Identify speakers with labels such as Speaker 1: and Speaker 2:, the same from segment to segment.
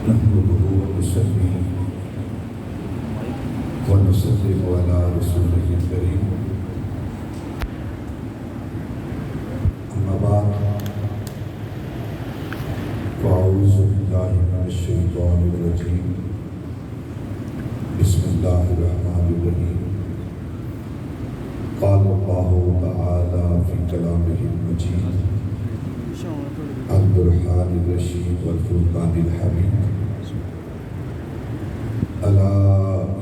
Speaker 1: نحمده ونصلي ونسلم على رسوله الكريم أما بعد فأعوذ بالله من الشيطان الرجيم بسم الله الرحمن الرحيم قال الله تعالى في كلامه المجيد البرهان الرشيد والفرقان الحميد ألا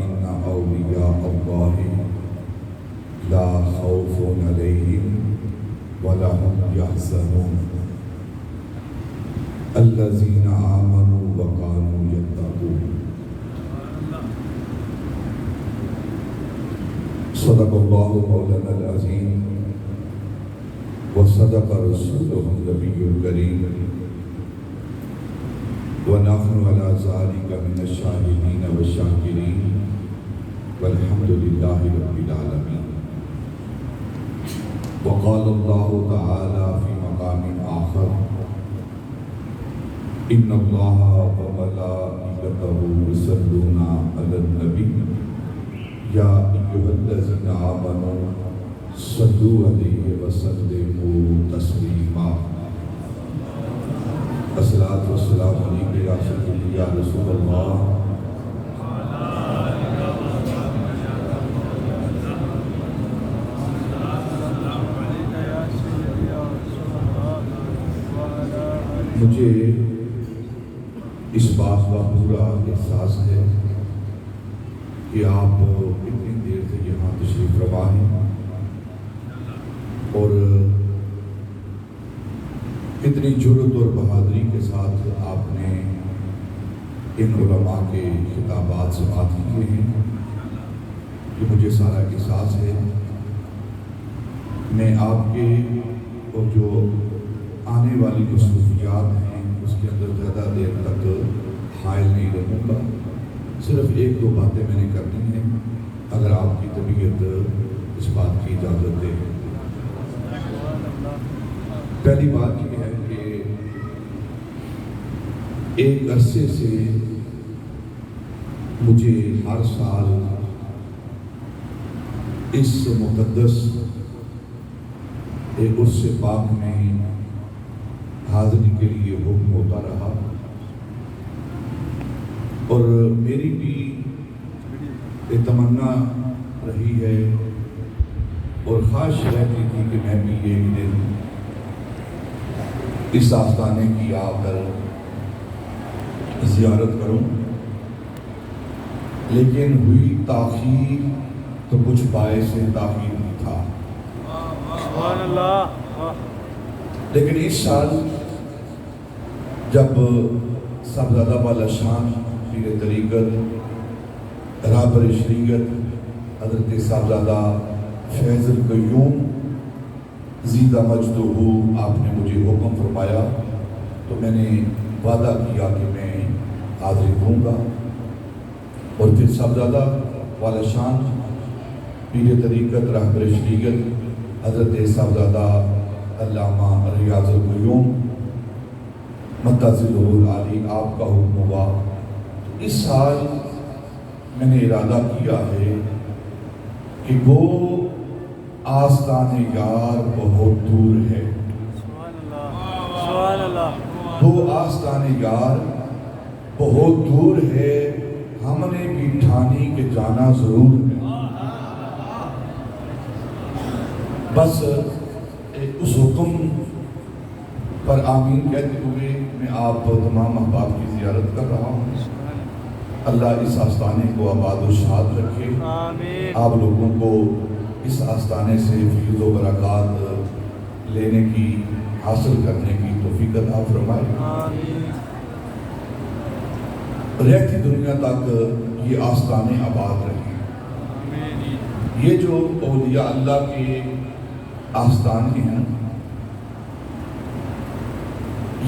Speaker 1: إن أولياء الله لا خوف عليهم ولا هم يحزنون الذين آمنوا وكانوا يتقون صدق الله مولانا العظيم وصدق رسوله النبي الكريم ونحن على ذلك من الشاهدين والشاكرين والحمد لله رب العالمين. وقال الله تعالى في مقام آخر إن الله وملائكته يصلون على النبي يا أيها الذين آمنوا صلوا عليه وسلموا تسليما. الصلاة والسلام عليك يا سيدي يا رسول الله. مجھے اس بات کا پورا احساس ہے کہ آپ اتنی دیر سے یہاں تشریف فرما ہیں اور اتنی جرأت اور بہادری کے ساتھ آپ نے ان علماء کے خطابات سماعت کیے ہیں کہ مجھے سارا احساس ہے میں آپ کے اور جو آنے والی مصروفیات ہیں اس کے اندر زیادہ دیر تک حائل نہیں رہوں گا. صرف ایک دو باتیں میں نے کرنی ہیں اگر آپ کی طبیعت اس بات کی اجازت دے. پہلی بات یہ ہے کہ ایک عرصے سے مجھے ہر سال اس مقدس عرس پاک میں حاضری کے لیے حکم ہوتا رہا اور میری بھی تمنا رہی ہے اور خواہش رہتی تھی کہ میں بھی ایک دن اس آستانے کی آ کر زیارت کروں، لیکن ہوئی تاخیر تو کچھ باعث تاخیر بھی تھا. سبحان اللہ. لیکن اس سال جب صاحبزادہ والا شان پیر طریقت رہبر شریعت حضرت صاحبزادہ فیض القیوم زیدہ مجدہ آپ نے مجھے حکم فرمایا تو میں نے وعدہ کیا کہ میں حاضری دوں گا. اور پھر صاحبزادہ والا شان پیر طریقت رہبر شریعت حضرت صاحبزادہ علامہ ریاض القیوم متظلہ العالی آپ کا حکم ہوا. اس سال میں نے ارادہ کیا ہے کہ وہ آستان یار بہت دور ہے. سبحان اللہ. وہ آستان یار بہت دور ہے، ہم نے بھی ٹھانی کہ جانا ضرور ہے. بس اس حکم پر آمین کہتے ہوئے میں آپ تمام احباب کی زیارت کر رہا ہوں. اللہ اس آستانے کو آباد و شاد رکھے. آپ لوگوں کو اس آستانے سے فیض و برکات لینے کی حاصل کرنے کی توفیق عطا فرمائے. رہتی دنیا تک یہ آستانے آباد رہے. یہ جو اولیاء اللہ کے آستانے ہیں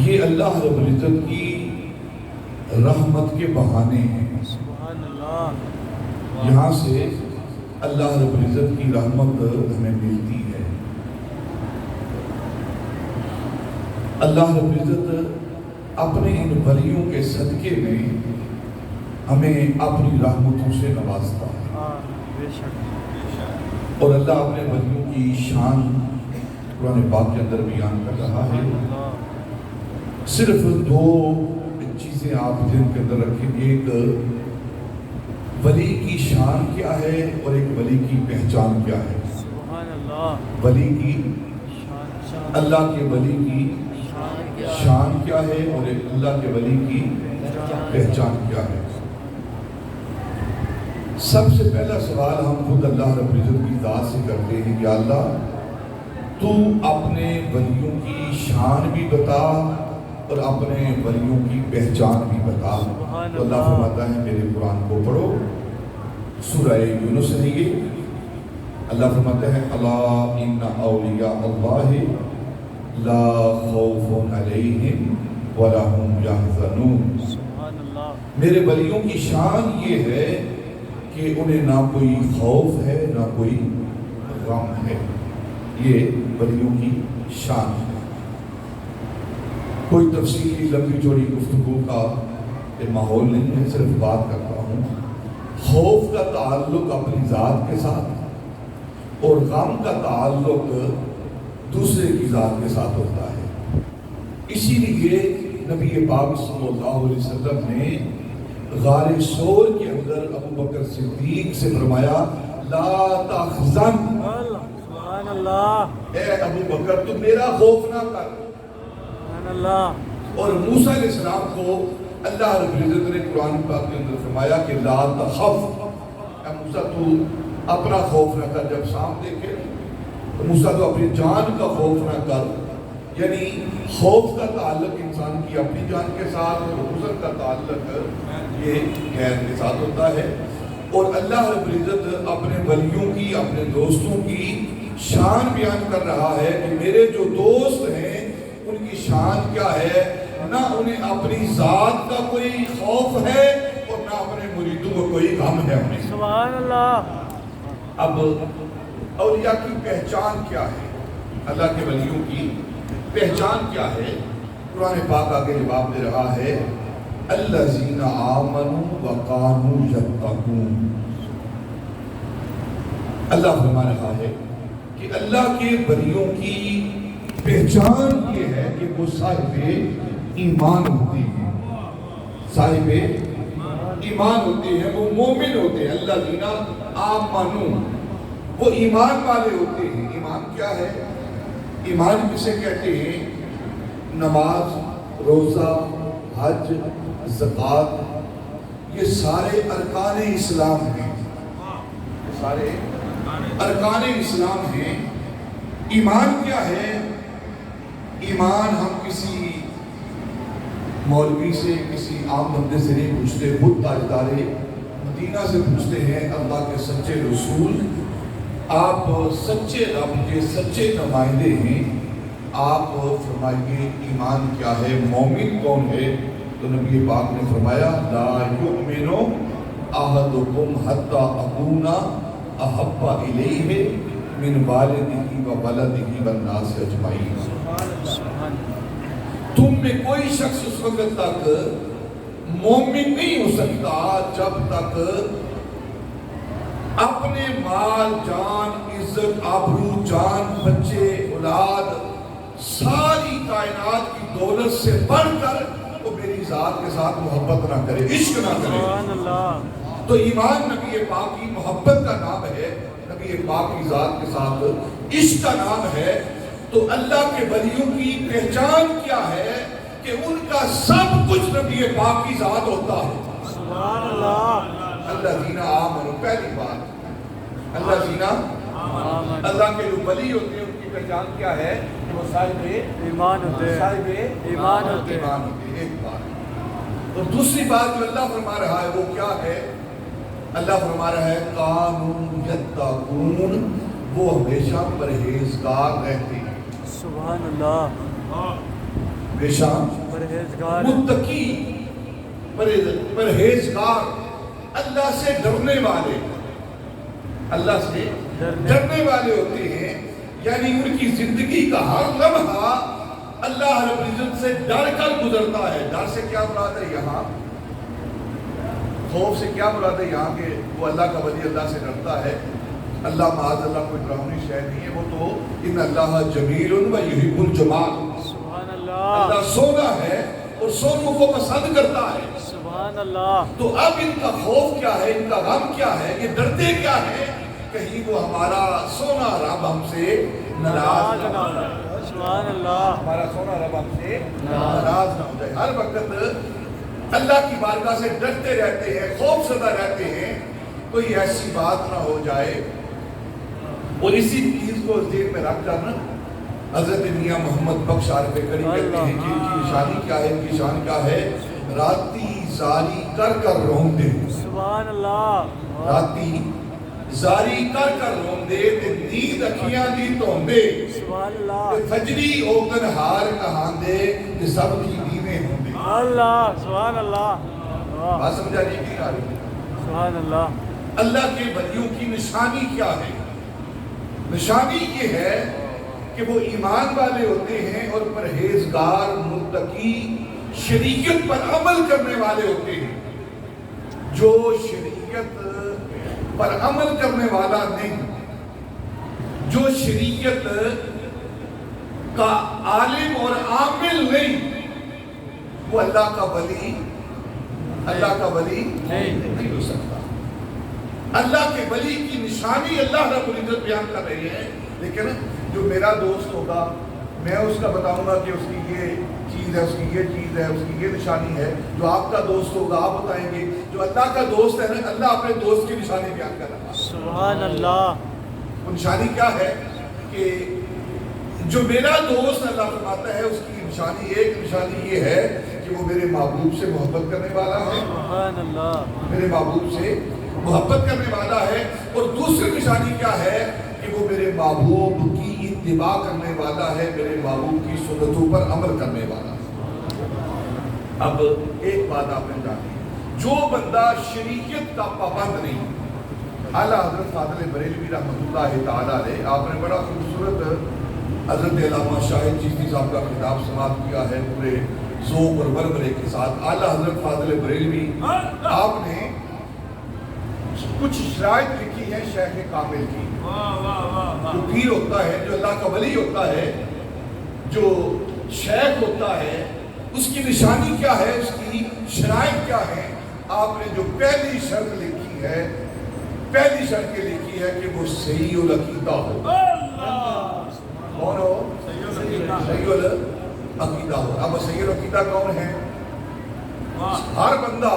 Speaker 1: یہ اللہ رب العزت کی رحمت کے بہانے ہیں. یہاں سے اللہ رب العزت کی رحمت ہمیں ملتی ہے. اللہ رب العزت اپنے ان ولیوں کے صدقے میں ہمیں اپنی رحمتوں سے نوازتا ہے، اور اللہ اپنے ولیوں کی شان قرآن پاک کے اندر بیان کر رہا ہے۔ صرف دو چیزیں آپ ذہن کے اندر رکھیں، ایک ولی کی شان کیا ہے اور ایک ولی کی پہچان کیا ہے۔ ولی کی اللہ کے ولی کی شان کیا ہے اور ایک اللہ کے ولی کی پہچان کیا ہے۔ سب سے پہلا سوال ہم خود اللہ رب العزت کی ذات سے کرتے ہیں، یا اللہ تو اپنے ولیوں کی شان بھی بتا اور اپنے ولیوں کی پہچان بھی بتا۔ تو اللہ فرماتا ہے میرے قرآن کو پڑھو، سورہ یونس ہے یہ، اللہ فرماتا ہے الا ان اولیاء اللہ لا خوف علیہم ولا هم یحزنون۔ میرے ولیوں کی شان یہ ہے کہ انہیں نہ کوئی خوف ہے نہ کوئی غم ہے، یہ ولیوں کی شان ہے۔ کوئی تفصیلی لمبی چوڑی گفتگو کا یہ ماحول نہیں ہے، صرف بات کرتا ہوں۔ خوف کا تعلق اپنی ذات کے ساتھ اور غم کا تعلق دوسرے کی ذات کے ساتھ ہوتا ہے۔ اسی لیے نبی پاک صلی اللہ علیہ وسلم نے غار ثور کے اندر ابو بکر صدیق سے فرمایا لا تحزن،
Speaker 2: سبحان اللہ،
Speaker 1: اے ابو بکر تو میرا خوف نہ کر۔ اور موسیٰ علیہ السلام کو اللہ رب العزت نے قرآن پاک کے اندر فرمایا کہ لا تخف، اے موسیٰ تو اپنا خوف نہ کر۔ جب سامنے دیکھے تو موسیٰ تو اپنی جان کا خوف نہ کر، یعنی خوف کا تعلق انسان کی اپنی جان کے ساتھ اور حزن کا تعلق یہ غیر کے ساتھ ہوتا ہے۔ اور اللہ رب العزت اپنے ولیوں کی، اپنے دوستوں کی شان بیان کر رہا ہے کہ میرے جو دوست ہیں ان کی شان کیا ہے، نہ انہیں اپنی ذات کا کوئی خوف ہے اور نہ اپنے مریدوں کو کوئی غم ہے اپنی۔
Speaker 2: سبحان اللہ۔
Speaker 1: اب اولیاء کی پہچان کیا ہے، اللہ کے ولیوں کی پہچان کیا ہے؟ قرآن پاک آگے جواب دے رہا ہے الذین آمنوا وکانوا یتقون۔ اللہ فرما رہا ہے کہ اللہ کے ولیوں کی پہچان یہ ہے کہ وہ صاحب ایمان ہوتے ہیں، صاحب ایمان ہوتے ہیں، وہ مومن ہوتے ہیں۔ الذین آمنوا، وہ ایمان والے ہوتے ہیں۔ ایمان کیا ہے؟ ایمان کسے کہتے ہیں؟ نماز، روزہ، حج، زکوٰۃ، یہ سارے ارکان اسلام ہیں، یہ سارے ارکان اسلام ہیں۔ ایمان کیا ہے؟ ایمان ہم کسی مولوی سے، کسی عام بندے سے نہیں پوچھتے، خود تاجدار مدینہ سے پوچھتے ہیں، اللہ کے سچے رسول آپ سچے رب کے سچے نمائندے ہیں، آپ فرمائیے ایمان کیا ہے، مومن کون ہے؟ تو نبی پاک نے فرمایا لا یؤمن احدکم حتی اکون احب الیہ من والدہ وولدہ والناس اجمعین۔ تم میں کوئی شخص اس وقت تک مومن نہیں ہو سکتا جب تک اپنے مال، جان، عزت، آبرو، جان، بچے، اولاد، ساری کائنات کی دولت سے بڑھ کر وہ میری ذات کے ساتھ محبت نہ کرے، عشق نہ کرے۔ تو ایمان نبی پاک کی محبت کا نام ہے، نبی پاک کی ذات کے ساتھ عشق کا نام ہے۔ تو اللہ کے ولیوں کی پہچان کیا ہے کہ ان کا سب کچھ نبی پاک کی ذات ہوتا ہے۔
Speaker 2: سبحان اللہ۔
Speaker 1: الذین آمنوا، پہلی بات الذین، اللہ کے جو ولی ہوتے ہیں ان کی پہچان کیا ہے؟ وہ صاحب
Speaker 2: ایمان ہوتے ہیں،
Speaker 1: صاحب
Speaker 2: ایمان ہوتے ہیں۔
Speaker 1: ایک بات۔ اور دوسری بات جو اللہ فرما رہا ہے وہ کیا ہے؟ اللہ فرما رہا ہے کانوا یتقون، وہ ہمیشہ پرہیزگار رہتے ہیں۔
Speaker 2: سبحان اللہ۔
Speaker 1: ہمیشہ
Speaker 2: پرہیزگار،
Speaker 1: متقی، پرہیزگار، اللہ سے ڈرنے والے، اللہ سے ڈرنے والے ہوتے ہیں۔ یعنی ان کی زندگی کا ہر لمحہ اللہ رب العزت سے ڈر کر گزرتا ہے. ڈر سے کیا مراد ہے یہاں؟ خوف سے کیا مراد ہے یہاں کہ وہ اللہ کا ولی اللہ سے ڈرتا ہے؟ اللہ معاذ اللہ کوئی ڈراؤنی شے نہیں ہے، وہ تو ان اللہ جمیل و یحب الجمال.
Speaker 2: سبحان اللہ.
Speaker 1: اللہ سونا ہے اور سونوں کو پسند کرتا ہے.
Speaker 2: سبحان اللہ.
Speaker 1: تو اب ان کا خوف کیا ہے، ان کا غم کیا ہے، یہ ڈرتے کیا ہے؟ کہیں وہ ہمارا سونا رب ہم سے ناراض نہ ہو جائے.
Speaker 2: سبحان اللہ.
Speaker 1: ہمارا سونا رب ہم سے ناراض نہ ہو جائے. ہر وقت اللہ کی بارگاہ سے ڈرتے رہتے ہیں، خوف زدہ رہتے ہیں، کوئی ایسی بات نہ ہو جائے. اور اسی چیز کو ذہن میں رکھ کر نا حضرت میاں محمد بخش عارف کری کہتے ہیں کہ ان کی نشانی کیا ہے، ان کی شان کیا ہے؟ راتی زاری کر کر روندے.
Speaker 2: سبحان اللہ.
Speaker 1: راتی زاری کر کر روندے تے نیند اکھیاں دی توندے.
Speaker 2: سبحان اللہ.
Speaker 1: تے فجری اوگن ہار کہاندے تے سب دی نیندیں ہوندے.
Speaker 2: اللہ. سبحان اللہ.
Speaker 1: بات سمجھا نہیں کی آ رہی؟
Speaker 2: سبحان اللہ.
Speaker 1: اللہ کے ولیوں کی نشانی کیا ہے؟ نشانی یہ ہے کہ وہ ایمان والے ہوتے ہیں اور پرہیزگار، متقی، شریعت پر عمل کرنے والے ہوتے ہیں. جو شریعت پر عمل کرنے والا نہیں، جو شریعت کا عالم اور عامل نہیں، وہ اللہ کا ولی نہیں ہو سکتا. اللہ کے ولی کی نشانی اللہ رب العزت بیان کر رہی ہے. لیکن جو میرا دوست ہوگا میں اس کا بتاؤں گا کہ اس کی یہ چیز ہے، اس کی یہ چیز ہے، اس کی یہ نشانی ہے. جو آپ کا دوست ہوگا آپ بتائیں گے. جو اللہ کا دوست ہے نا، اللہ اپنے دوست کی نشانی بیان کر رہا ہے.
Speaker 2: سبحان اللہ.
Speaker 1: وہ نشانی کیا ہے کہ جو میرا دوست اللہ فرماتا ہے اس کی نشانی، ایک نشانی یہ ہے کہ وہ میرے محبوب سے محبت کرنے والا ہے.
Speaker 2: سبحان اللہ.
Speaker 1: میرے محبوب سے محبت کرنے والا ہے. اور دوسری نشانی کیا ہے کہ وہ میرے محبوب کی اتباع کرنے والا ہے، میرے محبوب کی سنتوں پر عمل کرنے والا ہے. اب ایک بات آپ نے جانی، جو بندہ شریعت کا پابند نہیں، اعلیٰ حضرت فاضل بریلوی رحمۃ اللہ تعالیٰ علیہ، آپ نے بڑا خوبصورت حضرت علامہ شاہد چشتی صاحب کا خطاب سماعت کیا ہے پورے ذوق اور ورورے کے ساتھ. اعلیٰ حضرت فاضل بریلوی آپ نے کچھ شرائط لکھی ہیں شیخ کامل کی. جو پیر ہوتا ہے، جو اللہ کا ولی ہوتا ہے، جو شیخ ہوتا ہے، اس کی نشانی کیا ہے، اس کی شرائط کیا ہے؟ آپ نے جو پہلی شرط لکھی ہے، پہلی شرط یہ لکھی ہے کہ وہ صحیح العقیدہ ہو. کون ہو؟ صحیح العقیدہ ہو. اب صحیح العقیدہ کون ہے؟ ہر بندہ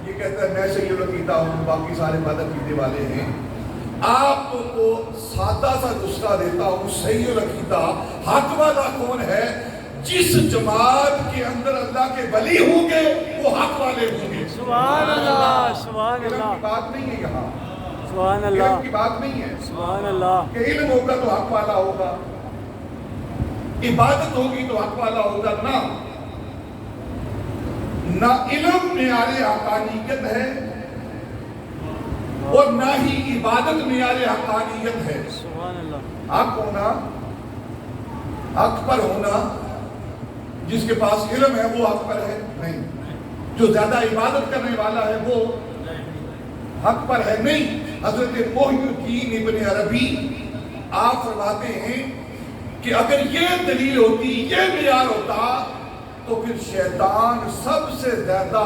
Speaker 1: یہ کہتا ہے میں صحیح العقیدہ ہوں، باقی سارے بد عقیدے والے ہیں. آپ کو سادہ سا نسخہ دیتا ہوں. صحیح العقیدہ حق والا کون ہے؟ جس جماعت کے اندر اللہ کے ولی ہوں گے وہ حق والے ہوں گے.
Speaker 2: سبحان اللہ. سبحان
Speaker 1: علم
Speaker 2: اللہ.
Speaker 1: کی بات نہیں ہے یہاں،
Speaker 2: سبحان
Speaker 1: علم
Speaker 2: اللہ.
Speaker 1: کی بات نہیں ہے
Speaker 2: سبحان اللہ.
Speaker 1: کہ علم ہوگا تو حق والا ہوگا، عبادت ہوگی تو حق والا ہوگا. نہ علم معیار حقانیت ہے اور نہ ہی عبادت معیار حقانیت ہے.
Speaker 2: سبحان اللہ.
Speaker 1: حق ہونا، حق پر ہونا، جس کے پاس علم ہے وہ حق پر ہے نہیں. جو زیادہ عبادت کرنے والا ہے وہ حق پر ہے نہیں. حضرت محی الدین ابن عربی آپ فرماتے ہیں کہ اگر یہ دلیل ہوتی، یہ معیار ہوتا تو پھر شیطان سب سے زیادہ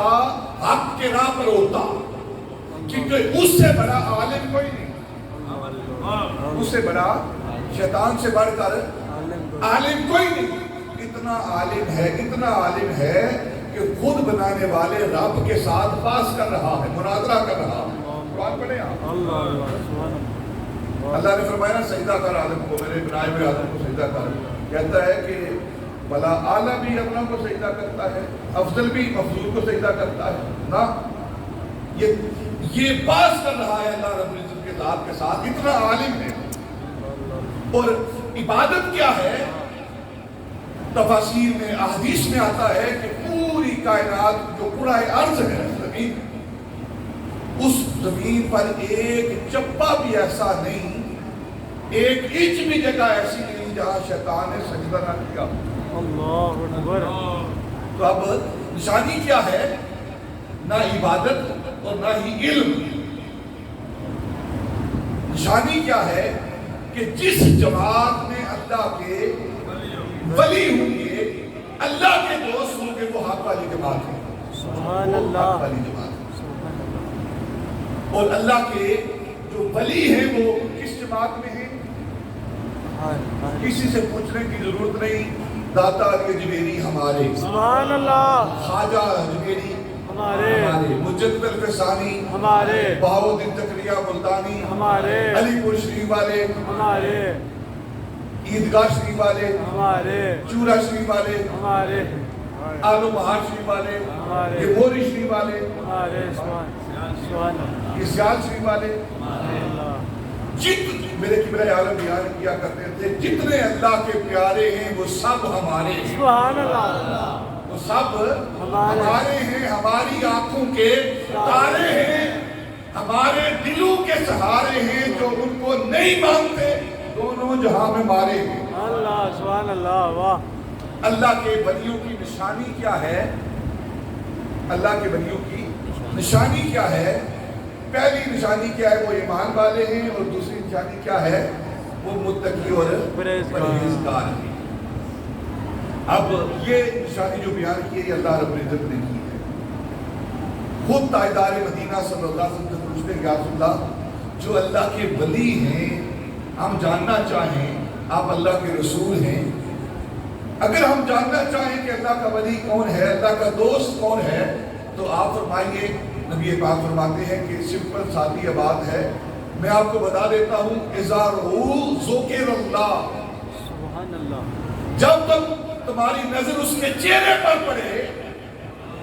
Speaker 1: حق کے راہ پر ہوتا، کیونکہ اس سے بڑا عالم کوئی نہیں. اس سے بڑا، شیطان سے بڑھ کر عالم کوئی نہیں. اتنا عالم ہے، اتنا عالم ہے کہ خود بنانے والے رب کے ساتھ باس کر رہا ہے، مناظرہ کر رہا ہے. قرآن پڑھیں آپ. اللہ نے فرمایا نا سجدہ کر آدم کو، میرے بنائے ہوئے آدم کو سجدہ کر. کہتا ہے کہ بلا اعلیٰ بھی اللہ کو سجدہ کرتا ہے، افضل بھی مفضول کو سجدہ کرتا ہے نا. یہ باس کر رہا ہے اللہ رب العزت کے ذات کے ساتھ. اتنا عالم ہے. اور عبادت کیا ہے؟ تفاسیر میں، احادیث میں آتا ہے کہ پوری کائنات جو پورا ارض ہے زمین، اس زمین پر ایک چپا بھی ایسا نہیں، ایک انچ بھی جگہ ایسی نہیں جہاں شیطان نے سجدہ نہ کیا.
Speaker 2: اللہ اکبر.
Speaker 1: تو اب نشانی کیا ہے؟ نہ عبادت اور نہ ہی علم. نشانی کیا ہے کہ جس جماعت میں اللہ کے ولی ہوں گے، اللہ کے دوست ہوں گے، وہ حق والی جماعت ہے.
Speaker 2: سبحان
Speaker 1: وہ
Speaker 2: اللہ.
Speaker 1: حق والی جماعت ہے.
Speaker 2: سبحان اللہ.
Speaker 1: اور اللہ کے جو ولی ہیں وہ کس جماعت میں ہیں؟ کسی سے پوچھنے کی ضرورت نہیں. داتا علی اجمیری ہمارے،
Speaker 2: سبحان اللہ.
Speaker 1: خواجہ اجمیری
Speaker 2: ہمارے،
Speaker 1: مجدد الفسانی
Speaker 2: ہمارے،
Speaker 1: بہاؤالدین زکریا ملتانی
Speaker 2: ہمارے،
Speaker 1: علی پور شریف والے،
Speaker 2: ہمارے،
Speaker 1: عیدگاہ شریف والے،
Speaker 2: ہمارے،
Speaker 1: چورا شریف والے،
Speaker 2: ہمارے،
Speaker 1: آلو بہار شریف والے،
Speaker 2: ہمارے،
Speaker 1: یہ موری شریف والے،
Speaker 2: ہمارے. سبحان اللہ.
Speaker 1: یہ سیال شریف والے.
Speaker 2: اللہ.
Speaker 1: میرے کبریٰ عالم بیان کیا کرتے تھے جتنے اللہ کے پیارے ہیں وہ سب ہمارے ہیں.
Speaker 2: سبحان اللہ.
Speaker 1: وہ سب ہمارے ہیں، ہماری آنکھوں کے تارے ہیں، ہمارے دلوں کے سہارے ہیں. جو ان کو نہیں مانتے دونوں جہاں میں مارے ہیں.
Speaker 2: اللہ. سبحان اللہ. واہ.
Speaker 1: اللہ کے ولیوں کی نشانی کیا ہے؟ اللہ کے ولیوں کی نشانی کیا ہے؟ پہلی نشانی کیا ہے؟ وہ ایمان والے ہیں. اور دوسری نشانی کیا ہے؟ وہ متقی اور پرہیزگار ہیں. اب یہ نشانی جو بیان کی ہے یہ اللہ رب العزت نے کی ہے. خود تاجدار مدینہ صلی اللہ علیہ وسلم سے پوچھتے ہیں یا رسول اللہ، جو اللہ کے ولی ہیں ہم جاننا چاہیں، آپ اللہ کے رسول ہیں، اگر ہم جاننا چاہیں کہ اللہ کا ولی کون ہے، اللہ کا دوست کون ہے، تو آپ فرمائیے. نبی پاک فرماتے ہیں کہ سمپل سادی بات ہے، میں آپ کو بتا دیتا ہوں. اذا رؤوا ذکر اللہ،
Speaker 2: سبحان اللہ.
Speaker 1: جب تک تمہاری نظر اس کے چہرے پر پڑے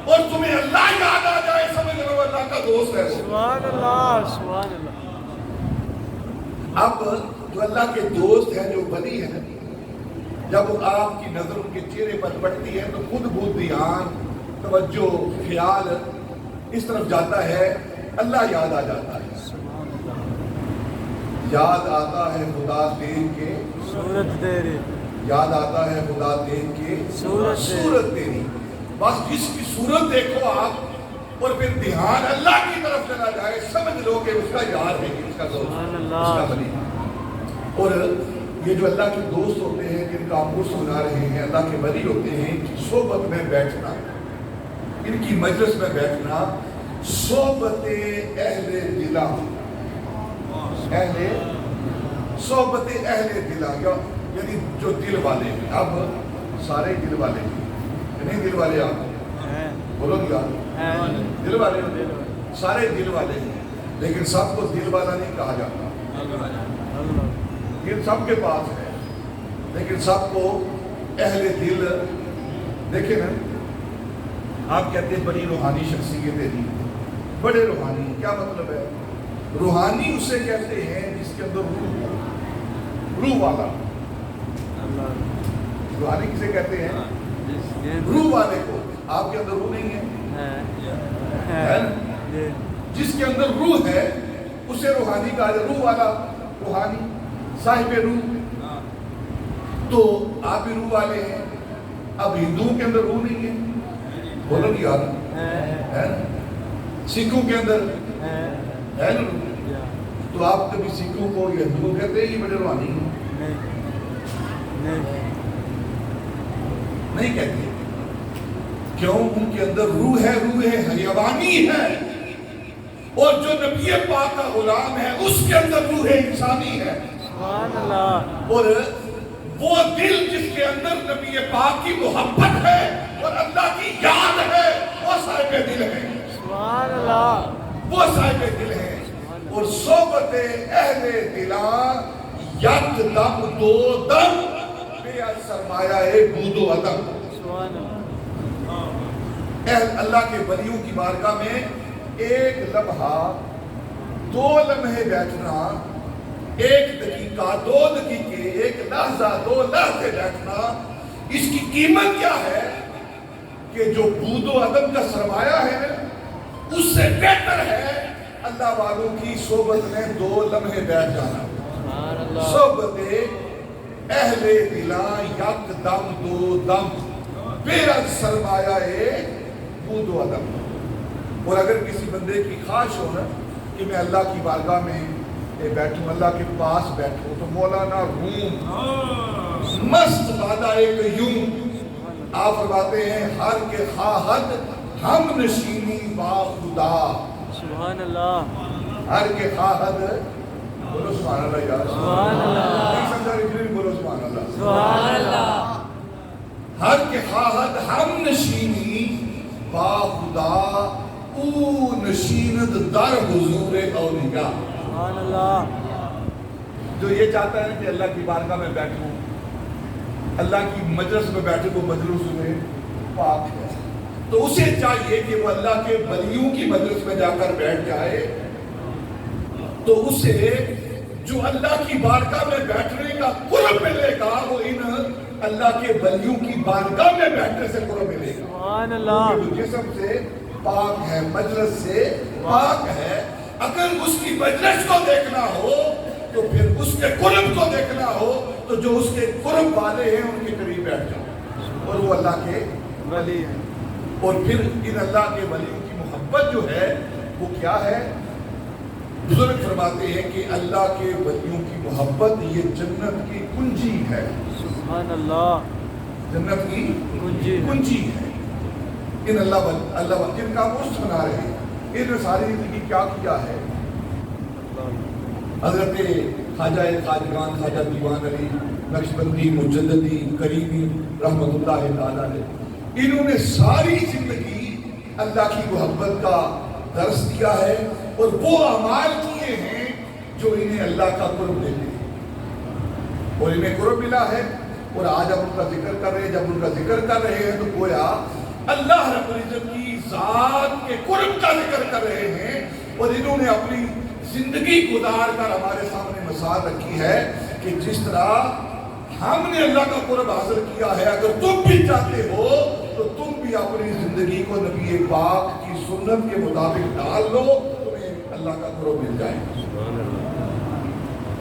Speaker 1: اور تمہیں اللہ یاد آ جائے، سمجھ لو اللہ کا دوست ہے وہ.
Speaker 2: سبحان اللہ. سبحان اللہ.
Speaker 1: اب جو اللہ کے دوست ہیں، جو ولی ہیں، جب آپ کی نظر ان کے چہرے پر پڑتی ہے تو خود بخود دھیان، توجہ، خیال اس طرف جاتا ہے، اللہ یاد آ جاتا ہے.
Speaker 2: سبحان اللہ.
Speaker 1: یاد آتا ہے خدا دیکھ کے
Speaker 2: صورت تیری،
Speaker 1: یاد آتا ہے خدا دیکھ کے صورت تیری. بس جس کی صورت دیکھو آپ اور پھر دھیان اللہ کی طرف چلا جائے، سمجھ لو کہ اس کا یار ہے، اس کا دوست، اس کا ولی. اور یہ جو اللہ کے دوست ہوتے ہیں جن کا آپ سنا رہے ہیں، اللہ کے ولی ہوتے ہیں، ان کی صحبت میں بیٹھنا، ان کی مجلس میں بیٹھنا، صحبت اہل دلہ، صحبت اہل دلہ، یعنی جو دل والے ہیں. اب سارے دل والے ہیں، نہیں دل والے آپ بولو گیا دل والے سارے دل والے ہیں، لیکن سب کو دل والا نہیں کہا جاتا. دل سب کے پاس ہے لیکن سب کو اہل دل. دیکھیں نا، آپ کہتے ہیں بڑی روحانی شخصیت ہے، بڑے روحانی. کیا مطلب ہے؟ روحانی اسے کہتے ہیں جس کے اندر روح ہو، روح والا. روحانی کسے کہتے ہیں؟ روح والے کو. آپ کے اندر روح نہیں ہے، جس کے اندر روح ہے اسے روحانی کہا جائے. روح والا، روحانی، صاحب روح. تو آپ بھی روح والے ہیں. اب ہندوؤں کے اندر روح نہیں ہے، بولو نہیں یار، ہے نا. سکھوں کے اندر ہے نا روح. تو آپ کبھی سکھوں کو یا ہندوؤں کہتے ہیں یہ بڑے روحانی ہیں؟ نہیں کہتے. کیوں؟ ان کے اندر روح ہے، روح حیوانی ہے. اور جو نبی پاک کا غلام ہے اس کے اندر روح انسانی ہے.
Speaker 2: سبحان اللہ.
Speaker 1: اور وہ دل جس کے اندر نبی پاک کی محبت ہے اور اللہ کی یاد ہے، وہ صاحب دل ہے.
Speaker 2: سبحان اللہ.
Speaker 1: وہ صاحب دل ہے. اور صحبت اہل دلاں یک دم دو دم بے سرمایہ بود و عدم.
Speaker 2: سبحان اللہ.
Speaker 1: اللہ کے ولیوں کی بارگاہ میں ایک لمحہ، دو لمحے بیٹھنا، ایک دقیقہ، دو دقیقے، ایک لحظہ، دو لحظے بیٹھنا، اس کی قیمت کیا ہے کہ جو بود و عدم کا سرمایہ ہے اس سے بہتر ہے اللہ والوں کی صحبت میں دو لمحے بیٹھ جانا. صحبت اہل دلا یک دم دو دم بےحد سرمایہ بود و عدم. اور اگر کسی بندے کی خواہش ہو نا کہ میں اللہ کی بارگاہ میں بیٹھوں, اللہ کے پاس بیٹھوں, تو مولانا روم مست وعدہ قیوم آپ فرماتے ہیں ہر کے خواہد ہم نشینی با خدا.
Speaker 2: سبحان اللہ.
Speaker 1: ہر کے خواہد, بولو سبحان اللہ یار,
Speaker 2: سبحان اللہ.
Speaker 1: نہیں سمجھا رہی, بولو سبحان اللہ.
Speaker 2: سبحان اللہ.
Speaker 1: ہر کے خواہد ہم نشینی با خدا او نشیند در حضور اولیاء.
Speaker 2: سبحان اللہ.
Speaker 1: جو یہ چاہتا ہے کہ اللہ کی بارگاہ میں بیٹھوں, اللہ کی مجلس میں بیٹھے, وہ مجلس میں پاک ہے, تو اسے چاہیے کہ وہ اللہ کے ولیوں کی مجلس میں جا کر بیٹھ جائے, تو اسے جو اللہ کی بارگاہ میں بیٹھنے کا قرب ملے گا وہ ان اللہ کے ولیوں کی بارگاہ میں بیٹھنے سے قرب ملے گا.
Speaker 2: سبحان اللہ.
Speaker 1: وہ جسم سے پاک ہے, مجلس سے پاک ہے. اگر اس کی مجلس کو دیکھنا ہو تو پھر اس کے قرب کو دیکھنا ہو تو جو اس کے قرب والے ہیں ان کے قریب بیٹھ جاؤ, اور وہ اللہ کے
Speaker 2: ولی ہے.
Speaker 1: اور پھر ان اللہ کے ولیوں کی محبت جو ہے وہ کیا ہے؟ بزرگ فرماتے ہیں کہ اللہ کے ولیوں کی محبت یہ جنت کی کنجی ہے.
Speaker 2: سبحان اللہ.
Speaker 1: جنت کی کنجی ہے. ان اللہ جن کا مست بنا رہے ہیں, ان نے ساری زندگی کیا کیا ہے؟ حضرت خواجہ خواجگان خواجہ دیوان علی نقشبندی مجددی کریمی رحمت اللہ تعالیٰ علیہ, انہوں نے ساری زندگی اللہ کی محبت کا درس دیا ہے اور وہ اعمال کیے ہیں جو انہیں اللہ کا قرب دیتے ہیں, اور انہیں قرب ملا ہے. اور آج ہم ان کا ذکر کر رہے ہیں, جب ان کا ذکر کر رہے ہیں تو گویا اللہ رب العزت کی ذات کے قرب کا ذکر کر رہے ہیں, اور انہوں نے اپنی زندگی گزار کر ہمارے سامنے مثال رکھی ہے کہ جس طرح ہم نے اللہ کا قرب حاصل کیا ہے, اگر تم بھی چاہتے ہو تو تم بھی اپنی زندگی کو نبی پاک کی سنت کے مطابق ڈال لو, تمہیں اللہ کا قرب مل جائے.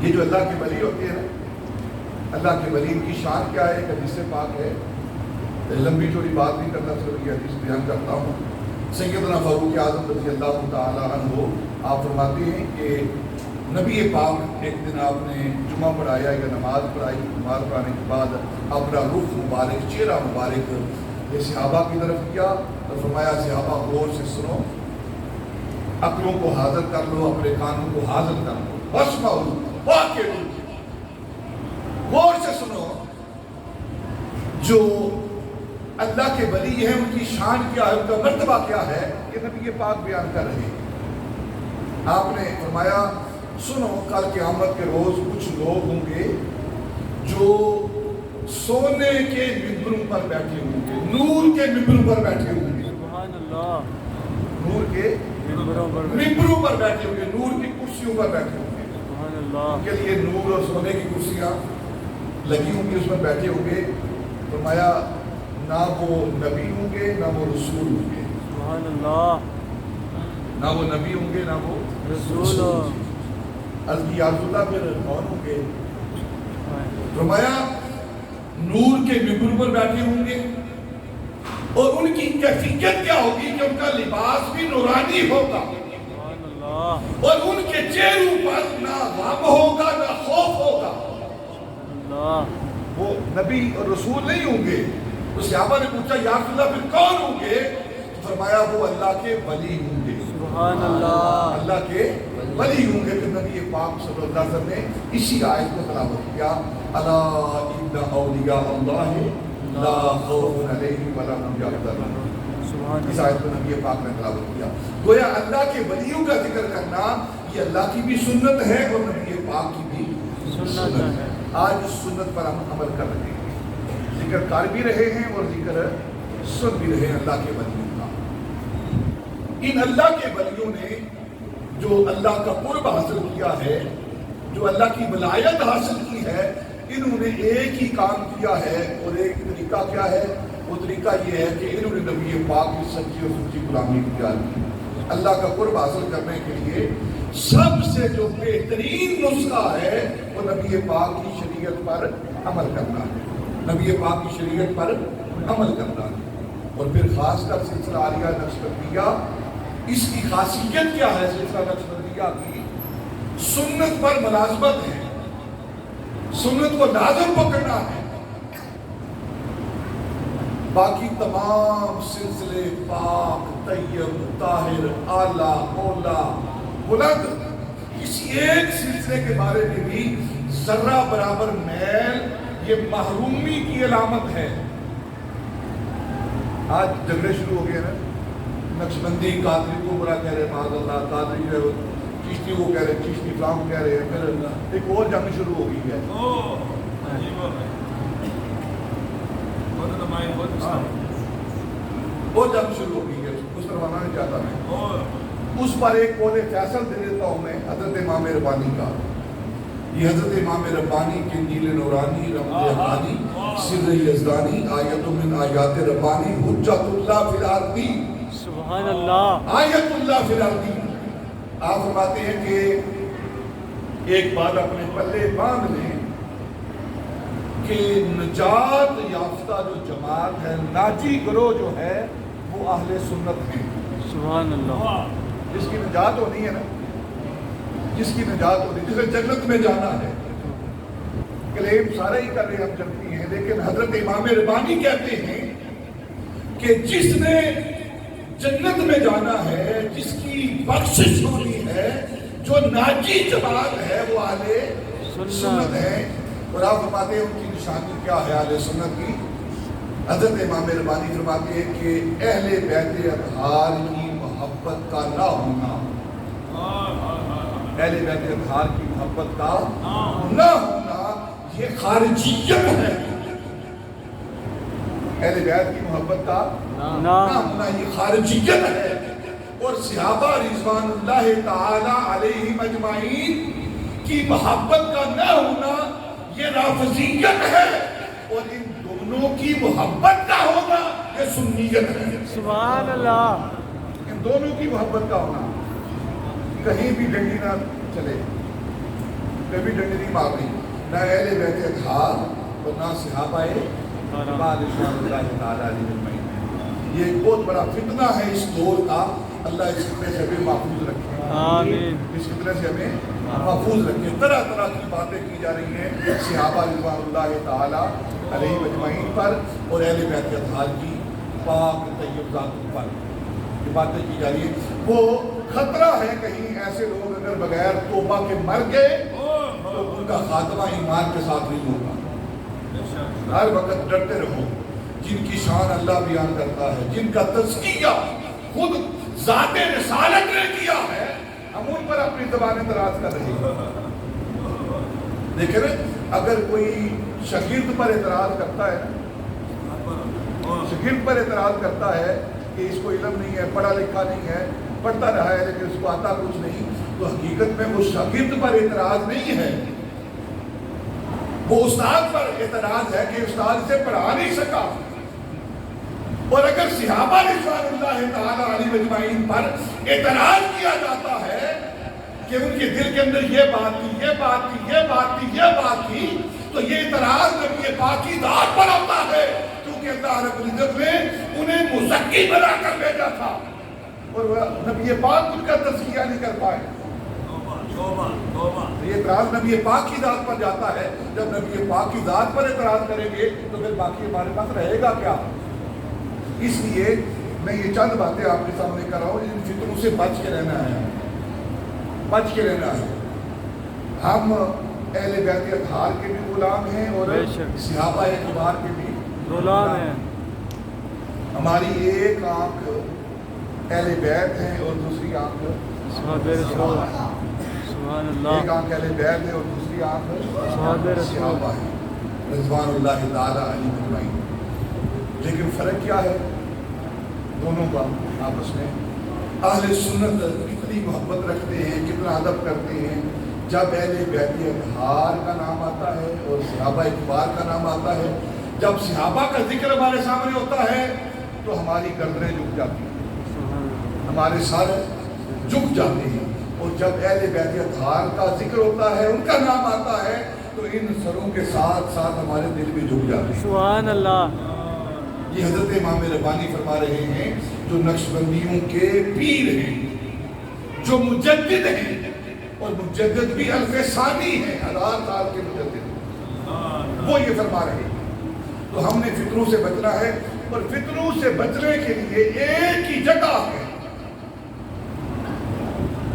Speaker 1: یہ جو اللہ کے ولی ہوتے ہیں نا, اللہ کے ولی کی شان کیا ہے, حدیث پاک ہے, لمبی چوڑی بات نہیں کرنا, صرف یہ حدیث بیان کرتا ہوں. سیدنا فاروق اعظم رضی اللہ تعالیٰ عنہ آپ فرماتے ہیں کہ نبی پاک ایک دن آپ نے جمعہ پڑھایا یا نماز پڑھائی, نماز پڑھانے کے بعد اپنا رخ مبارک, چہرہ مبارک صحابہ کی طرف کیا اور فرمایا صحابہ غور سے سنو, عقلوں کو حاضر کر لو, اپنے کانوں کو حاضر کر لو, واسمعوا واقعوا, غور سے سنو. جو اللہ کے ولی ہیں ان کی شان کیا ہے, ان کا مرتبہ کیا ہے, یہ نبی پاک بیان کر رہے ہیں. آپ نے فرمایا سنو, کل قیامت کے روز کچھ لوگ ہوں گے جو سونے کے ممبروں پر بیٹھے ہوں گے, نور کے ممبروں پر بیٹھے ہوں گے.
Speaker 2: سبحان اللہ.
Speaker 1: نور کے ممبروں پر بیٹھے ہوں گے, نور کی کرسیوں پر بیٹھے ہوں گے.
Speaker 2: سبحان اللہ.
Speaker 1: ان کے لیے نور اور سونے کی کرسیاں لگی ہوں گی, اس پر بیٹھے ہوں گے. فرمایا نہ وہ نبی ہوں گے نہ وہ رسول ہوں گے.
Speaker 2: سبحان اللہ.
Speaker 1: نہ وہ نبی ہوں گے نہ وہ
Speaker 2: رسول.
Speaker 1: عرض کی یا رسول اللہ, پھر کون ہوں گے؟ فرمایا نور کے ممبر پر بیٹھے ہوں گے, اور ان کی کیفیت کیا ہوگی کہ ان کا لباس بھی نورانی ہوگا,
Speaker 2: سبحان اللہ.
Speaker 1: اور ان کے چہروں پر نہ غم ہوگا نہ خوف ہوگا.
Speaker 2: اللہ.
Speaker 1: وہ نبی اور رسول نہیں ہوں گے. تو صحابہ نے پوچھا یا رسول اللہ پھر کون ہوں گے؟ تو فرمایا وہ اللہ کے ولی ہوں گے.
Speaker 2: سبحان اللہ.
Speaker 1: اللہ کے ولی ہوں گے. پھر نبی پاک صلی اللہ علیہ وسلم نے اسی آیت کو تلاوت کیا, الا ان اولیاء اللہ لا خوف علیہم ولا هم یحزنون. اس آیت کو نبی پاک نے تلاوت کیا. گویا اللہ کے ولیوں کا ذکر کرنا یہ اللہ کی بھی سنت ہے اور نبی پاک کی بھی سنت ہے. آج اس سنت پر ہم عمل کر رہے ہیں, ذکر کر بھی رہے ہیں اور ذکر سن بھی رہے ہیں اللہ کے ولیوں کا. ان اللہ کے ولیوں نے جو اللہ کا قرب حاصل کیا ہے, جو اللہ کی ولایت حاصل کی ہے, انہوں نے ایک ہی کام کیا ہے, اور ایک طریقہ کیا ہے, وہ طریقہ یہ ہے کہ انہوں نے نبی پاک کی سچی اور سچی غلامی اختیار کی. اللہ کا قرب حاصل کرنے کے لیے سب سے جو بہترین نسخہ ہے وہ نبی پاک کی شریعت پر عمل کرنا ہے، نبی پاک کی شریعت پر عمل کرنا ہے۔ اور پھر خاص کر سلسلہ عالیہ نقشبندیہ، اس کی خاصیت کیا ہے؟ سلسلہ نقشبندیہ کی سنت پر ملازمت ہے، سنت کو لازم پکڑنا ہے۔ باقی تمام سلسلے پاک، طیب، طاہر، اعلیٰ، اولا، بلند، کسی ایک سلسلے کے بارے میں بھی ذرہ برابر میل یہ محرومی کی علامت ہے۔ آج جھگڑے شروع ہو گئے نا، نقشبندی قادری کو برا کہہ رہے معاذ اللہ، قادری جو ہے چشتی کو کہہ رہے، چشتی فلام کہہ رہے ہیں، پھر ایک اور جنگ شروع ہو گئی ہے۔ وہ جنگ شروع ہو گئی ہے، اس کروانا نہیں چاہتا میں۔ اس پر ایک قول فیصل دے دیتا ہوں میں حضرت امام ربانی کا۔ یہ حضرت امام ربانی کے انجیل نورانی، رمز حقانی، سر یزدانی، آیت من آیات ربانی، حجت اللہ فی الارضی،
Speaker 2: سبحان اللہ،
Speaker 1: آیت اللہ فی الارضی۔ آپ فرماتے ہیں کہ ایک بات اپنے پلے باندھ لیں کہ نجات یافتہ جو جماعت ہے، ناجی گروہ جو ہے، وہ اہل سنت ہیں۔
Speaker 2: سبحان اللہ،
Speaker 1: جس کی نجات ہونی ہے نا، جس کی نجات ہونی، جسے جنت میں جانا ہے۔ کلیم سارے ہی کر رہے ہم جنتی ہیں، لیکن حضرت امام ربانی کہتے ہیں کہ جس نے جنت میں جانا ہے، جس کی بخشش ہونی ہے، جو ناجی جماعت ہے، وہ اہل سنت ہے۔ اور آپ فرماتے ہیں ان کی نشانی کیا ہے اہل سنت کی؟ حضرت امام ربانی فرماتے ہیں کہ اہل بیت اطہار کی محبت کا نہ ہونا، اہل بیت اطہار کی محبت کا نہ ہونا یہ خارجیت ہے۔ اہل بیت کی محبت کا نہ ہونا یہ خارجیت ہے۔ اور صحابہ رضوان اللہ تعالی علیہم اجمعین کی محبت کا نہ ہونا یہ رافضیت ہے۔ اور ان دونوں کی محبت کا ہونا یہ سنیت ہے۔
Speaker 2: سبحان اللہ،
Speaker 1: ان دونوں کی محبت کا ہونا، کہیں بھی ڈنڈی نہ چلے، کبھی ڈنڈی نہیں مار رہی، نہ اہل بیت اطہار اور نہ صحابہ رضوان اللہ تعالی علیہم اجمعین۔ یہ ایک بہت بڑا فتنہ ہے اس دور کا۔ اللہ اس فتنے سے ہمیں محفوظ رکھے،
Speaker 2: آمین،
Speaker 1: اس فتنے سے ہمیں محفوظ رکھے۔ طرح طرح کی باتیں کی جا رہی ہیں صحابہ رضوان اللہ تعالی علیہ اجمعین پر اور اہل بیت اطہار کی پاک طیب ذات پر یہ باتیں کی جا رہی ہیں۔ وہ خطرہ ہے کہیں ایسے لوگ اگر بغیر توبہ کے مر گئے تو ان کا خاتمہ ایمان کے ساتھ نہیں ہوگا۔ ہر وقت ڈرتے رہو، جن کی شان اللہ بیان کرتا ہے، جن کا تزکیہ خود ذات رسالت نے کیا ہے، ہم ان پر اپنی زبانیں دراز کر رہے ہیں۔ دیکھیں نا، اگر کوئی شاگرد پر اعتراض کرتا ہے، شاگرد پر اعتراض کرتا ہے کہ اس کو علم نہیں ہے، پڑھا لکھا نہیں ہے، پڑھتا رہا ہے لیکن اس کو آتا کچھ نہیں، تو حقیقت میں وہ شاگرد پر اعتراض نہیں ہے، وہ استاد پر اعتراض ہے کہ استاد اسے پڑھا نہیں سکا۔ اور اگر صحابہ رضوان اللہ تعالی علیہ اجمعین پر اعتراض کیا جاتا ہے کہ ان کے دل کے اندر یہ بات تھی، یہ بات تھی، یہ بات تھی، یہ بات تھی، تو یہ اعتراض نبی پاک کی ذات پر ہوتا ہے، کیونکہ اللہ رب العزت نے انہیں مزکی بنا کر بھیجا تھا اور نبی پاک ان کا تزکیہ نہیں کر پائے۔ یہ اعتراض نبی پاک کی ذات پر جاتا ہے۔ جب نبی پاک کی ذات پر اعتراض کریں گے تو پھر باقی ہمارے پاس رہے گا کیا؟ اس لیے میں یہ چند باتیں آپ کے سامنے کر رہا ہوں، ان فتنوں سے بچ کے رہنا ہے، بچ کے رہنا ہے۔ ہم اہل بیت اطہار کے بھی غلام ہیں اور صحابہ کبار کے بھی
Speaker 2: غلام ہیں۔
Speaker 1: ہماری ایک آنکھ اہل بیت ہے اور دوسری آنکھ
Speaker 2: صحابہ رسول، سبحان اللہ،
Speaker 1: ایک آنکھ اہل بیت ہے اور دوسری آنکھ
Speaker 2: صحابہ رسول،
Speaker 1: صحابہ ہے رضوان اللہ تعالی علیہ اجمعین۔ لیکن فرق کیا ہے دونوں کا آپس میں؟ اہل سنت کتنی محبت رکھتے ہیں، کتنا ادب کرتے ہیں جب اہل بیت اطہار کا نام آتا ہے اور صحابہ کبار کا نام آتا ہے۔ جب صحابہ کا ذکر ہمارے سامنے ہوتا ہے تو ہماری گردنیں جھک جاتی ہیں، ہمارے سر جھک جاتے ہیں، اور جب اہل بیت اطہار کا ذکر ہوتا ہے، ان کا نام آتا ہے تو ان سروں کے ساتھ ساتھ ہمارے دل بھی جھک جاتے ہیں.
Speaker 2: سبحان اللہ.
Speaker 1: یہ حضرت امام ربانی فرما رہے ہیں جو نقشبندیوں کے پیر ہیں، جو مجدد ہیں، اور مجدد بھی الف ثانی ہیں، 1000 سال کے مجدد، وہ یہ فرما رہے ہیں. تو ہم نے فتنوں سے بچنا ہے، اور فتنوں سے بچنے کے لیے ایک ہی جگہ ہے،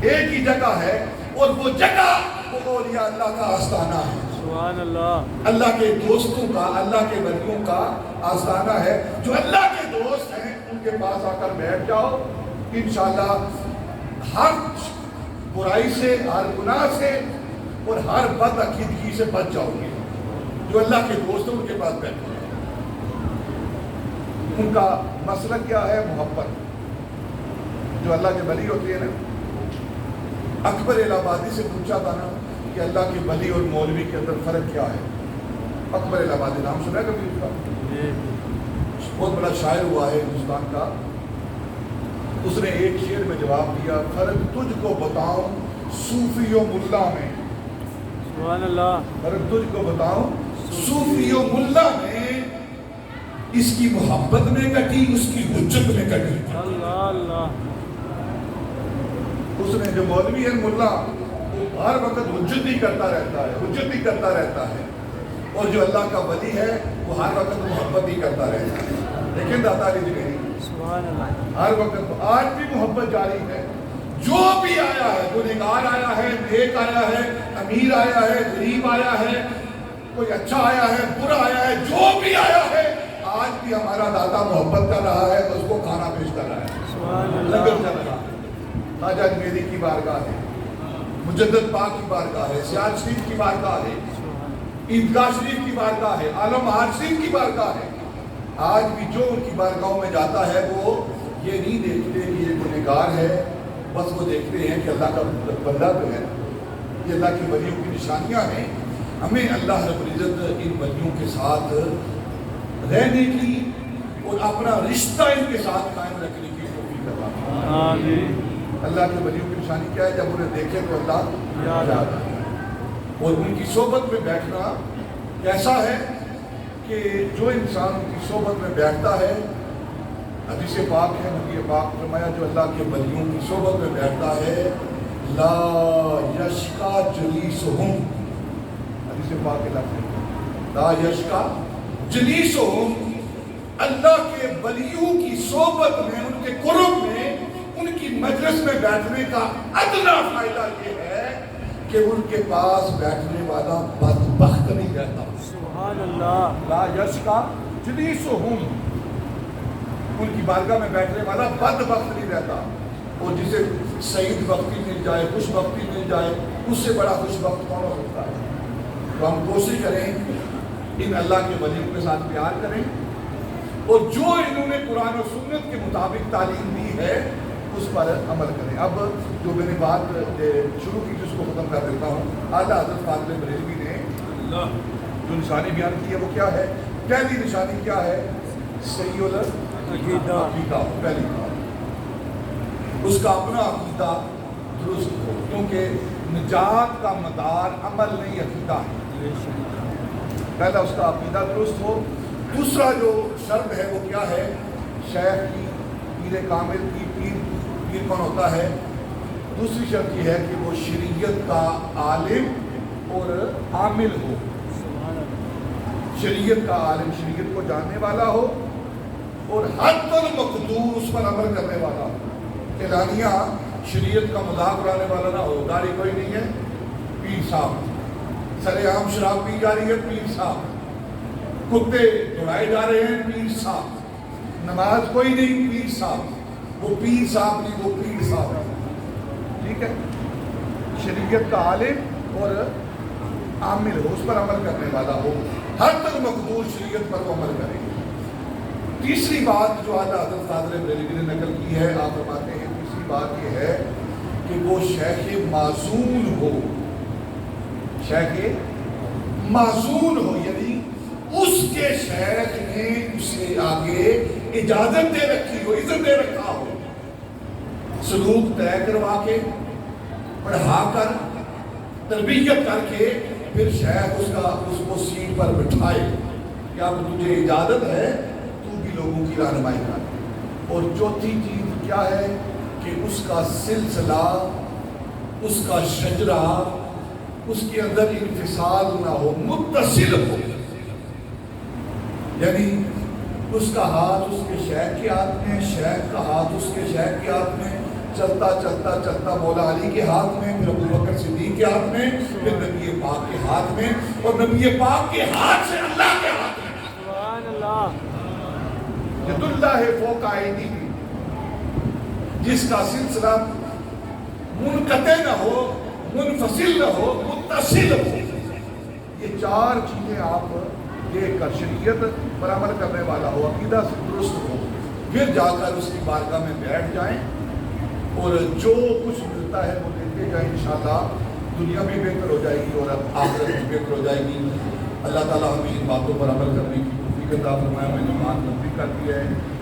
Speaker 1: ایک ہی جگہ ہے، اور وہ جگہ وہ اولیاء اللہ کا آستانہ ہے.
Speaker 2: سبحان اللہ.
Speaker 1: اللہ کے دوستوں کا، اللہ کے ولیوں کا آستانہ ہے. جو اللہ کے دوست ہیں ان کے پاس آ کر بیٹھ جاؤ، انشاءاللہ ہر برائی سے، ہر گناہ سے اور ہر بد عقیدگی سے بچ جاؤ گے. جو اللہ کے دوست ہیں ان کے پاس بیٹھ جاؤ. ان کا مسئلہ کیا ہے؟ محبت. جو اللہ کے ولی ہوتے ہیں نا، اکبر الہ آبادی سے پوچھا تھا نا کہ اللہ کے ولی اور مولوی کے اندر فرق کیا ہے. اکبر الہ آبادی نام سنا ہے کبھی اس کا؟ بہت بڑا شاعر ہوا ہے ہندوستان کا. اس نے ایک شعر میں جواب دیا، فرق تجھ کو بتاؤں صوفی و ملا میں.
Speaker 2: سبحان اللہ.
Speaker 1: فرق تجھ کو بتاؤں صوفی و ملا میں، اس کی محبت میں کٹی، اس کی حجت میں کٹی.
Speaker 2: اللہ اللہ.
Speaker 1: اس نے جو مولوی ہے ملا، وہ ہر وقت حجت ہی کرتا رہتا ہے، حجت ہی کرتا رہتا ہے. اور جو اللہ کا ولی ہے وہ ہر وقت محبت ہی کرتا رہتا ہے. لیکن داتا علی جنیری
Speaker 2: سبحان اللہ.
Speaker 1: ہر وقت آج بھی محبت جاری ہے. جو بھی آیا ہے، گنہگار آیا ہے، نیک آیا ہے، امیر آیا ہے، غریب آیا ہے، کوئی اچھا آیا ہے، برا آیا ہے، جو بھی آیا ہے، آج بھی ہمارا داتا محبت کر رہا ہے، اس کو کھانا پیش کر رہا ہے،
Speaker 2: سبحان
Speaker 1: لنگر
Speaker 2: اللہ.
Speaker 1: چل رہا ہے. خواجہ اجمیری کی بارگاہ ہے، مجدد پاک کی بارگاہ ہے، سیال شریف کی بارگاہ ہے، عیدگاہ شریف کی بارگاہ ہے، عالم بہار شریف کی بارگاہ ہے. آج بھی جو ان کی بارگاہوں میں جاتا ہے وہ یہ نہیں دیکھتے کہ یہ گنہگار ہے، بس وہ دیکھتے ہیں کہ اللہ کا بندہ تو ہے. یہ اللہ کی ولیوں کی نشانیاں ہیں. ہمیں اللہ رب العزت ان ولیوں کے ساتھ رہنے کی اور اپنا رشتہ ان کے ساتھ قائم رکھنے کی توفیق عطا فرمائے.
Speaker 2: آمین.
Speaker 1: اللہ کے ولیوں کی نشانی کیا ہے؟ جب انہیں دیکھے تو اللہ یاد آتا ہے. اور ان کی صحبت میں بیٹھنا کیسا ہے کہ جو انسان ان کی صحبت میں بیٹھتا ہے، حدیث پاک ہے، نبی پاک فرمایا جو اللہ کے ولیوں کی صحبت میں بیٹھتا ہے لا یشقا جلیسہم. حدیث پاک کے لفظ ہے لا یشقا جلیسہم. اللہ کے ولیوں کی صحبت میں، ان کے قرب میں، ان کی مجلس میں بیٹھنے کا ادنا فائدہ یہ ہے کہ ان کے پاس بیٹھنے والا بدبخت نہیں رہتا.
Speaker 2: سبحان اللہ.
Speaker 1: لا یشقا جلیسہم. ان کی بارگاہ میں بیٹھنے والا بدبخت نہیں رہتا. اور جسے سعید بختی مل جائے، خوش بختی مل جائے، اس سے بڑا خوش بخت کون ہو سکتا ہے؟ تو ہم کوشش کریں ان اللہ کے ولیوں کے ساتھ پیار کریں، اور جو انہوں نے قرآن و سنت کے مطابق تعلیم دی ہے اس پر عمل کریں. اب جو میں نے بات شروع کی جس کو ختم کر دیتا ہوں. اعلیٰ حضرت فاضل بریلوی نے جو نشانی بیان کی ہے وہ کیا ہے؟ پہلی نشانی کیا ہے؟ صحیح
Speaker 2: عقیدہ.
Speaker 1: پہلی بات اس کا اپنا عقیدہ درست ہو، کیونکہ نجات کا مدار عمل نہیں عقیدہ ہے. پہلا اس کا عقیدہ درست ہو. دوسرا جو شرط ہے وہ کیا ہے؟ شیخ کی، پیر کامل کی. پیر کون ہوتا ہے؟ دوسری شرط یہ ہے کہ وہ شریعت کا عالم اور عامل ہو. شریعت کا عالم، شریعت کو جاننے والا ہو، اور حد المقدور اس پر عمل کرنے والا ہو. اعلانیہ شریعت کا مذاق اڑانے والا نہ ہو. داڑھی کوئی نہیں ہے، پیر صاحب. سر عام شراب پی جا رہی ہے، پیر صاحب. کتے دوڑائے جا رہے ہیں، پیر صاحب. نماز کوئی نہیں، پیر صاحب. وہ پیر صاحب نہیں، وہ پیر صاحب ہے. ٹھیک ہے؟ شریعت کا عالم اور عامل ہو، اس پر عمل کرنے والا ہو. ہر تک مقبول شریعت پر وہ عمل کرے. تیسری بات جو اعلیٰ حضرت فاضل بریلوی نے نقل کی ہے، آپ فرماتے ہیں تیسری بات یہ ہے کہ وہ شیخ معزون ہو. شیخ معزون ہو یعنی اس کے شیخ نے اسے آگے اجازت دے رکھی ہو، اذن دے رکھا ہو. سلوک طے کروا کے، پڑھا کر، تربیت کر کے پھر شیخ اس کو سیٹ پر بٹھائے کہ اب تجھے اجازت ہے تو بھی لوگوں کی رہنمائی کر۔ اور چوتھی چیز کیا ہے کہ اس کا سلسلہ، اس کا شجرہ، اس کے اندر انفصال نہ ہو، متصل ہو، یعنی اس کا ہاتھ اس کے شیخ کے ہاتھ میں، شیخ کا ہاتھ اس کے شیخ کے ہاتھ میں، چلتا چلتا چلتا مولا علی کے ہاتھ میں، پھر ابو بکر صدیق کے ہاتھ میں، پھر نبی پاک کے ہاتھ میں، اور نبی پاک کے ہاتھ سے اللہ کے ہاتھ میں۔
Speaker 2: سبحان اللہ،
Speaker 1: ید اللہ فوق ایدیہم، جس کا سلسلہ منقطع نہ ہو، منفصل نہ ہو، متصل ہو۔ یہ چار چیزیں آپ یہ کر شریعت پر عمل کرنے والا ہو، عقیدہ سے درست ہو، پھر جا کر اس کی بارگاہ میں بیٹھ جائیں اور جو کچھ ملتا ہے وہ دیتے جائیں، انشاءاللہ دنیا بھی بہتر ہو جائے گی اور آخرت بھی بہتر ہو جائے گی۔ اللہ تعالیٰ ہمیں ان باتوں پر عمل کرنے کی توفیق عطا فرمائے، ہمیں ایمان نصیب کر دیا ہے۔